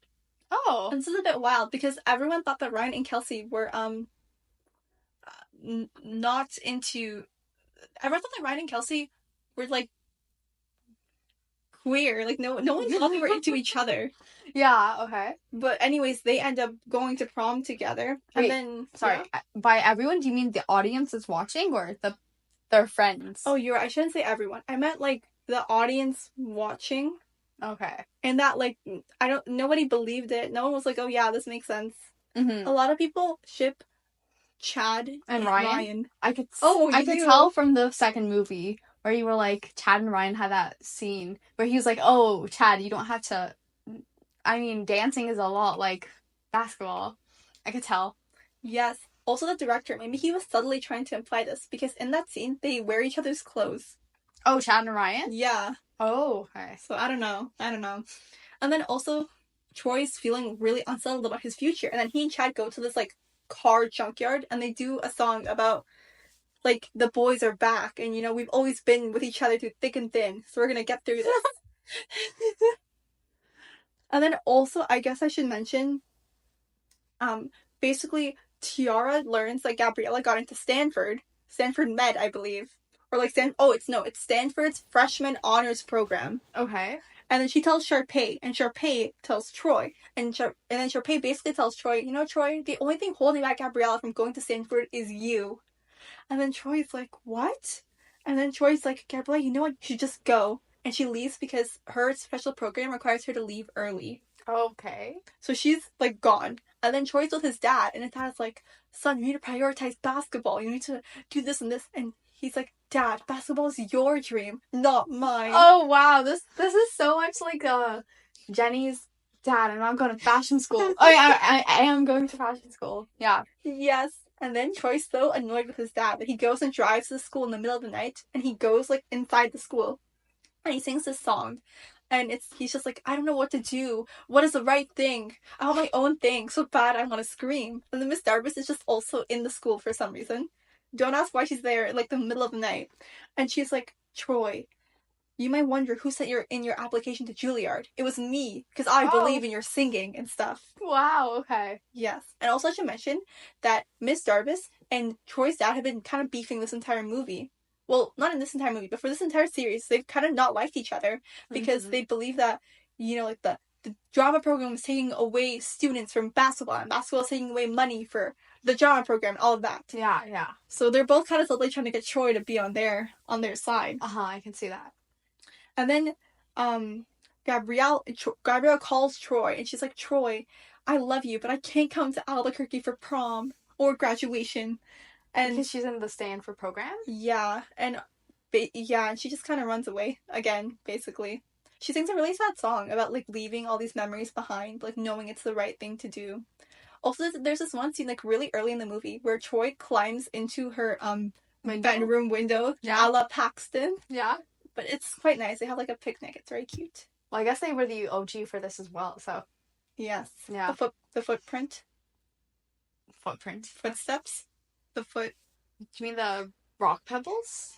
Oh. And this is a bit wild because everyone thought that Ryan and Kelsey were not into. Everyone thought that Ryan and Kelsey were like queer. Like no one thought they were into each other. Yeah, okay. But anyways, they end up going to prom together. And Wait, then sorry, yeah. by everyone, do you mean the audience is watching or their friends? Oh, you're right. I shouldn't say everyone. I meant like the audience watching. Okay. And that like nobody believed it. No one was like, oh yeah, this makes sense. Mm-hmm. A lot of people ship Chad and Ryan. I could tell from the second movie where you were like, Chad and Ryan had that scene where he was like, oh, Chad, you don't have to. I mean, dancing is a lot like basketball. I could tell. Yes. Also, the director, maybe he was subtly trying to imply this because in that scene, they wear each other's clothes. Oh, Chad and Ryan? Yeah. Oh, okay. So I don't know. And then also, Troy's feeling really unsettled about his future. And then he and Chad go to this like car junkyard and they do a song about like the boys are back and we've always been with each other through thick and thin. So we're gonna get through this. And then also, I guess I should mention, basically, Tiara learns that Gabriella got into Stanford Med, I believe. Or like, it's Stanford's freshman honors program. Okay. And then she tells Sharpay, and Sharpay tells Troy. And then Sharpay basically tells Troy, Troy, the only thing holding back Gabriella from going to Stanford is you. And then Troy's like, what? And then Troy's like, Gabriella, you know what? You should just go. and she leaves because her special program requires her to leave early. Okay. So she's like gone. And then Troy's with his dad, and his dad's like, son, you need to prioritize basketball. You need to do this and this. And he's like, Dad, basketball is your dream, not mine. Oh wow, this is so much like Jenny's dad, and I'm going to fashion school. Oh yeah, I am going to fashion school. Yeah. Yes. And then Troy's so annoyed with his dad that he goes and drives to the school in the middle of the night, and he goes like inside the school, and he sings this song. And he's just like, I don't know what to do. What is the right thing? I want my own thing so bad I want to scream. And then Miss Darbus is just also in the school for some reason. Don't ask why she's there, like the middle of the night. And she's like, Troy, you might wonder who sent in your application to Juilliard. It was me, because I believe in your singing and stuff. Wow, okay. Yes. And also I should mention that Miss Darbus and Troy's dad have been kind of beefing this entire movie. Well, not in this entire movie, but for this entire series, they've kind of not liked each other because they believe that, like the drama program is taking away students from basketball, and basketball is taking away money for the drama program, all of that. Yeah, yeah. So they're both kind of subtly trying to get Troy to be on their side. I can see that. And then, Gabrielle calls Troy, and she's like, Troy, I love you, but I can't come to Albuquerque for prom or graduation. And because she's in the Stanford program? Yeah, and she just kind of runs away again, basically. She sings a really sad song about like leaving all these memories behind, like knowing it's the right thing to do. Also, there's this one scene like really early in the movie where Troy climbs into her bedroom window, a la Paxton. Yeah. But it's quite nice. They have like a picnic. It's very cute. Well, I guess they were the OG for this as well, so. Yes. Yeah. The footprint. Footprint. Footsteps. The foot. Do you mean the rock pebbles?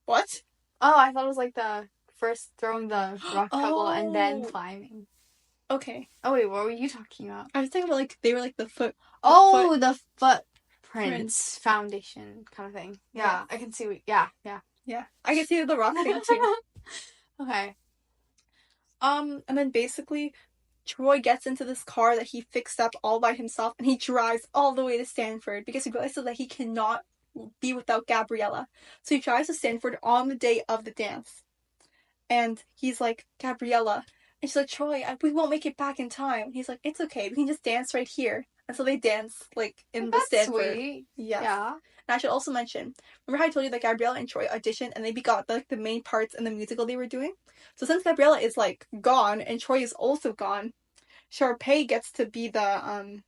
What? Oh, I thought it was like the first throwing the rock pebble and then climbing. Okay. Oh wait, what were you talking about? I was thinking about like they were like the foot. The footprints foundation kind of thing. Yeah, I can see. Yeah. I can see the rock thing too. Okay. And then basically, Troy gets into this car that he fixed up all by himself, and he drives all the way to Stanford because he realizes that he cannot be without Gabriella. So he drives to Stanford on the day of the dance. And he's like, Gabriella. And she's like, Troy, we won't make it back in time. And he's like, it's okay. We can just dance right here. And so they dance, like, in the Stanford. Sweet. Yes. Yeah. And I should also mention, remember how I told you that Gabriella and Troy auditioned and they got, like, the main parts in the musical they were doing? So since Gabriella is, like, gone and Troy is also gone, Sharpay gets to be the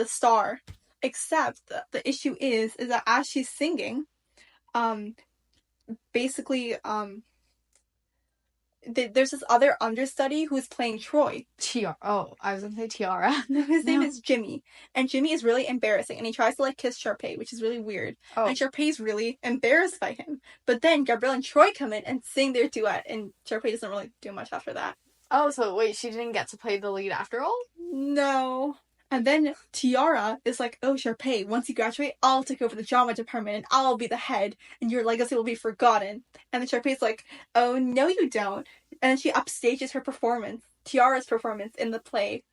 star. Except the issue is that as she's singing, basically, there's this other understudy who's playing Troy. Oh, I was gonna say Tiara. His name is Jimmy. And Jimmy is really embarrassing. And he tries to, like, kiss Sharpay, which is really weird. Oh. And Sharpay's really embarrassed by him. But then Gabrielle and Troy come in and sing their duet. And Sharpay doesn't really do much after that. Oh, so wait, she didn't get to play the lead after all? No. And then Tiara is like, oh, Sharpay, once you graduate, I'll take over the drama department and I'll be the head and your legacy will be forgotten. And then Sharpay's like, oh, no, you don't. And then she upstages her performance, Tiara's performance in the play.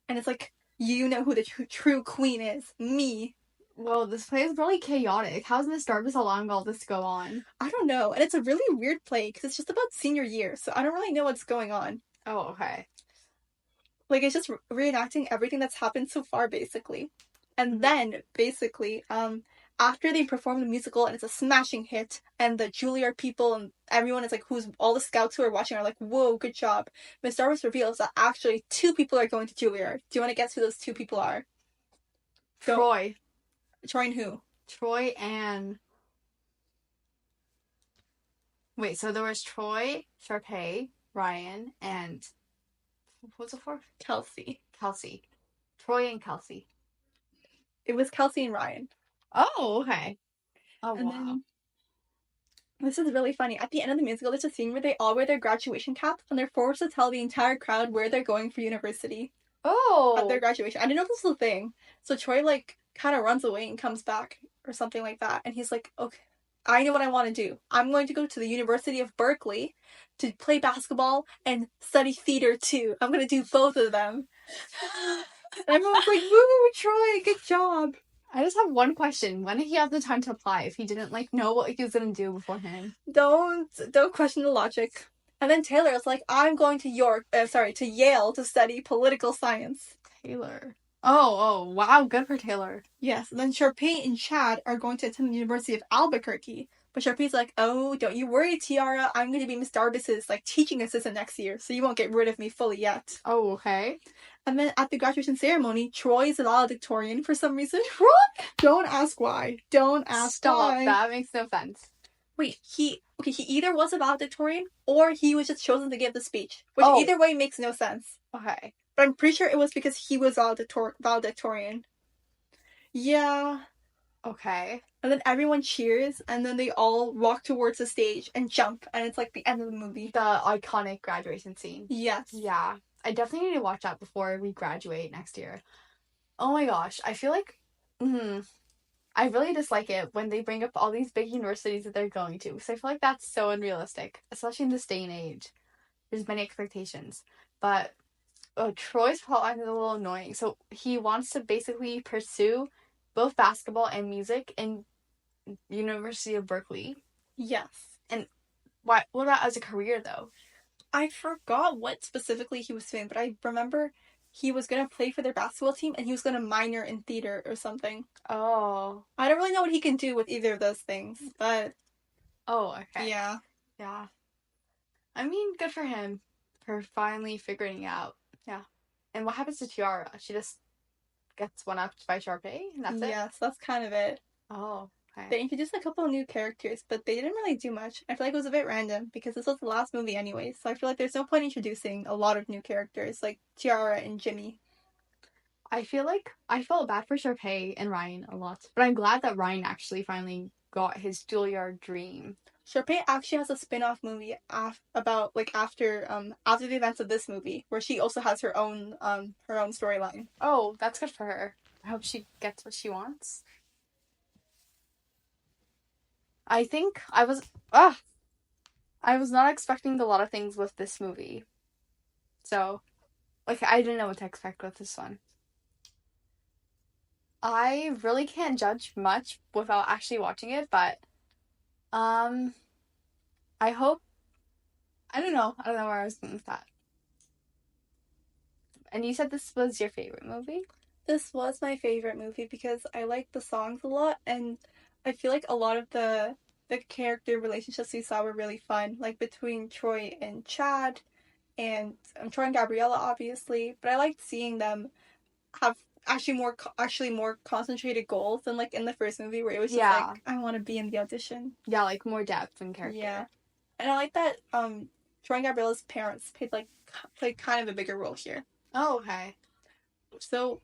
And it's like, you know who the true queen is. Me. Well, this play is really chaotic. How's Miss Darbus allowing all this to go on? I don't know. And it's a really weird play because it's just about senior year. So I don't really know what's going on. Oh, okay. Like, it's just reenacting everything that's happened so far, basically. And then, basically, after they perform the musical and it's a smashing hit, and the Juilliard people and everyone is like, all the scouts who are watching are like, whoa, good job. Miss Darbus reveals that actually 2 people are going to Juilliard. Do you want to guess who those 2 people are? Troy. Troy and who? Troy and... Wait, so there was Troy, Sharpay, Ryan, and... What's it for? Kelsey. Troy and Kelsey. It was Kelsey and Ryan. Oh, okay. Oh, and wow. Then, this is really funny. At the end of the musical, there's a scene where they all wear their graduation caps and they're forced to tell the entire crowd where they're going for university. Oh. At their graduation. I didn't know this was a thing. So Troy, like, kind of runs away and comes back or something like that. And he's like, okay, I know what I want to do. I'm going to go to the University of Berkeley to play basketball and study theater too. I'm going to do both of them. And everyone's like, woo, Troy, good job. I just have one question. When did he have the time to apply if he didn't like know what he was gonna do beforehand? Don't question the logic. And then Taylor is like, I'm going to to Yale to study political science. Taylor. Oh, wow, good for Taylor. Yes, and then Sharpay and Chad are going to attend the University of Albuquerque. But Sharpay's like, oh, don't you worry, Tiara. I'm going to be Miss Darbus's like teaching assistant next year, so you won't get rid of me fully yet. Oh, okay. And then at the graduation ceremony, Troy is a valedictorian for some reason. Troy? Don't ask why. Don't ask Stop. why. That makes no sense. Wait, he either was a valedictorian or he was just chosen to give the speech, which either way makes no sense. Okay. But I'm pretty sure it was because he was valedictorian. Yeah. Okay. And then everyone cheers, and then they all walk towards the stage and jump, and it's like the end of the movie. The iconic graduation scene. Yes. Yeah. I definitely need to watch that before we graduate next year. Oh my gosh. I feel like I really dislike it when they bring up all these big universities that they're going to, because I feel like that's so unrealistic, especially in this day and age. There's many expectations. But Troy's plotline is a little annoying. So he wants to basically pursue both basketball and music in University of Berkeley. Yes. And what about as a career though? I forgot what specifically he was doing, but I remember he was going to play for their basketball team and he was going to minor in theater or something. Oh. I don't really know what he can do with either of those things, but... Oh, okay. Yeah. Yeah. I mean, good for him for finally figuring it out. Yeah. And what happens to Tiara? She just gets one-upped by Sharpay and that's it? Yes, that's kind of it. Oh, okay. They introduced a couple of new characters, but they didn't really do much. I feel like it was a bit random because this was the last movie anyway, so I feel like there's no point introducing a lot of new characters like Tiara and Jimmy. I feel like I felt bad for Sharpay and Ryan a lot, but I'm glad that Ryan actually finally got his Juilliard dream. Sharpay actually has a spin-off movie about like after the events of this movie, where she also has her own storyline. Oh, that's good for her. I hope she gets what she wants. I think I was not expecting a lot of things with this movie. So, like, I didn't know what to expect with this one. I really can't judge much without actually watching it, but I hope I don't know where I was going with that. And you said this was your favorite movie? This was my favorite movie because I like the songs a lot, and I feel like a lot of the character relationships we saw were really fun, like between Troy and Chad, and Troy and Gabriella, obviously. But I liked seeing them have actually more concentrated goals than like in the first movie where it was just like, I want to be in the audition. Yeah, like more depth in character. Yeah, and I like that Troy and Gabriella's parents played kind of a bigger role here. Oh, okay. So,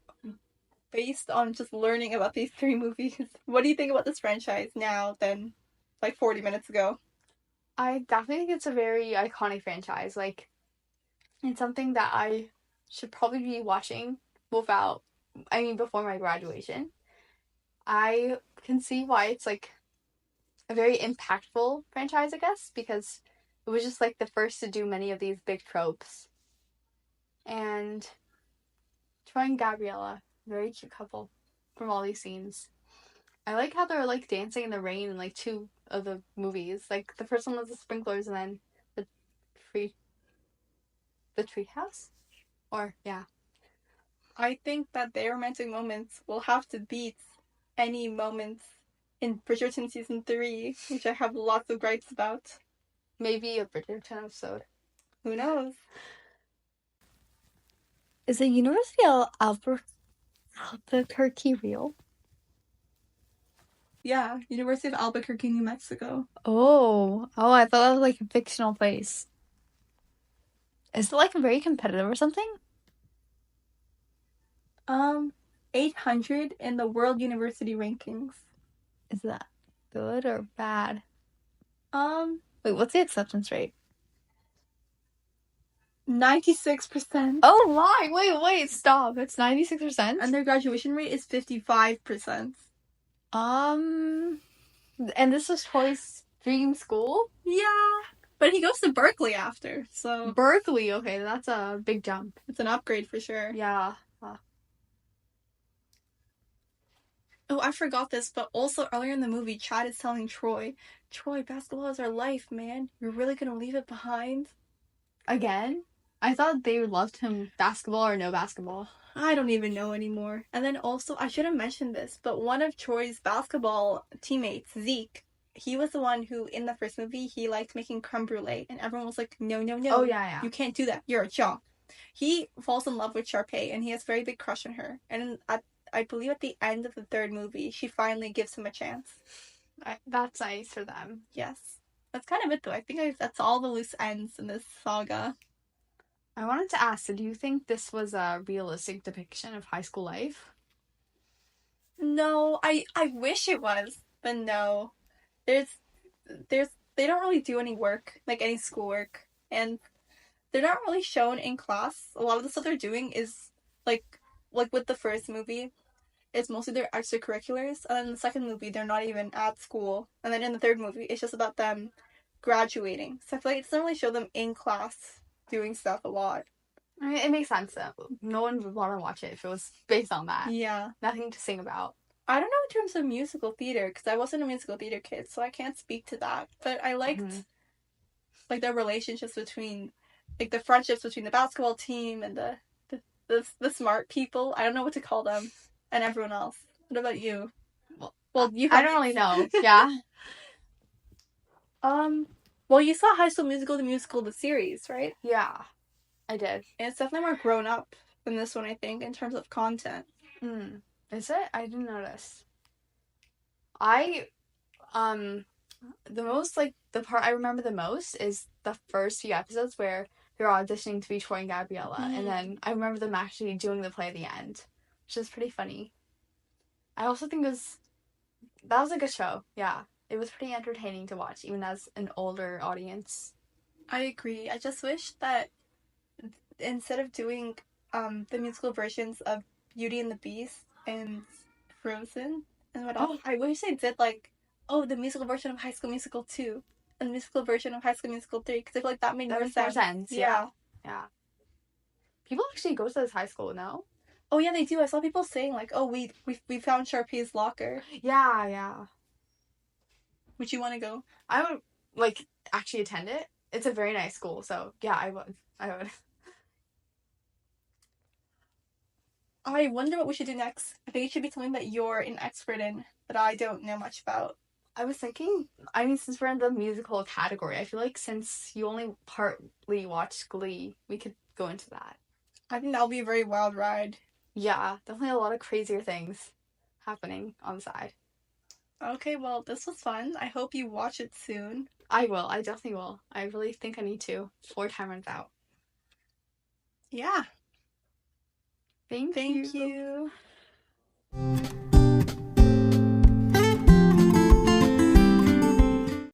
based on just learning about these three movies, what do you think about this franchise now than like 40 minutes ago? I definitely think it's a very iconic franchise. Like, it's something that I should probably be watching before my graduation. I can see why it's like a very impactful franchise, I guess, because it was just like the first to do many of these big tropes. And Troy and Gabriella, very cute couple from all these scenes. I like how they're like dancing in the rain in like two of the movies. Like the first one was the sprinklers and then the tree house? Or yeah. I think that their romantic moments will have to beat any moments in Bridgerton season 3, which I have lots of gripes about. Maybe a Bridgerton episode. Who knows? Is the University of Albuquerque real? Yeah, University of Albuquerque, New Mexico. Oh, I thought that was like a fictional place. Is it like very competitive or something? 800 in the World University rankings. Is that good or bad? Wait, what's the acceptance rate? 96%. Oh my! Wait, stop! It's 96%? And their graduation rate is 55%. And this was Troy's dream school? Yeah. But he goes to Berkeley after, so... Berkeley, okay, that's a big jump. It's an upgrade for sure. Yeah. Oh, I forgot this, but also earlier in the movie, Chad is telling Troy, Troy, basketball is our life, man. You're really gonna leave it behind? Again? I thought they loved him basketball or no basketball. I don't even know anymore. And then also, I should have mentioned this, but one of Troy's basketball teammates, Zeke, he was the one who, in the first movie, he liked making creme brulee, and everyone was like, no, no, Oh, no, yeah, yeah. you can't do that. You're a jock. He falls in love with Sharpay, and he has a very big crush on her. And I believe at the end of the third movie, she finally gives him a chance. That's nice for them. Yes. That's kind of it, though. I think that's all the loose ends in this saga. I wanted to ask, so do you think this was a realistic depiction of high school life? No, I wish it was, but no. There's there's they don't really do any work, like any schoolwork, and they're not really shown in class. A lot of the stuff they're doing is like like with the first movie, it's mostly their extracurriculars, and then in the second movie they're not even at school, and then in the third movie it's just about them graduating. So I feel like it doesn't really show them in class doing stuff a lot. I mean, it makes sense though. No one would want to watch it if it was based on that. Yeah. Nothing to sing about. I don't know in terms of musical theater because I wasn't a musical theater kid, so I can't speak to that. But I liked like the relationships between, like the friendships between the basketball team and the smart people. I don't know what to call them, and everyone else. What about you? Well, you I have. don't really know. Yeah. Well, you saw High School Musical, the musical, the series, right? Yeah, I did. And it's definitely more grown up than this one, I think, in terms of content. Is it? I didn't notice. I the most like the part I remember the most is the first few episodes where they're auditioning to be Troy and Gabriella, and then I remember them actually doing the play at the end, which is pretty funny. I also think that was a good show. Yeah, it was pretty entertaining to watch, even as an older audience. I agree. I just wish that instead of doing the musical versions of Beauty and the Beast and Frozen and what else, I wish they did like the musical version of High School Musical 2 and the musical version of High School Musical 3 because I feel like that made more sense. Yeah. Yeah. People actually go to this high school now. Oh yeah, they do. I saw people saying like, "Oh, we found Sharpay's locker." Yeah, yeah. Would you want to go? I would like actually attend it. It's a very nice school, so yeah, I would. I would. I wonder what we should do next. I think it should be something that you're an expert in that I don't know much about. I was thinking, I mean, since we're in the musical category, I feel like since you only partly watched Glee, we could go into that. I think that'll be a very wild ride. Yeah, definitely a lot of crazier things happening on the side. Okay, well, this was fun. I hope you watch it soon. I will. I definitely will. I really think I need to before time runs out. Yeah. Thank you.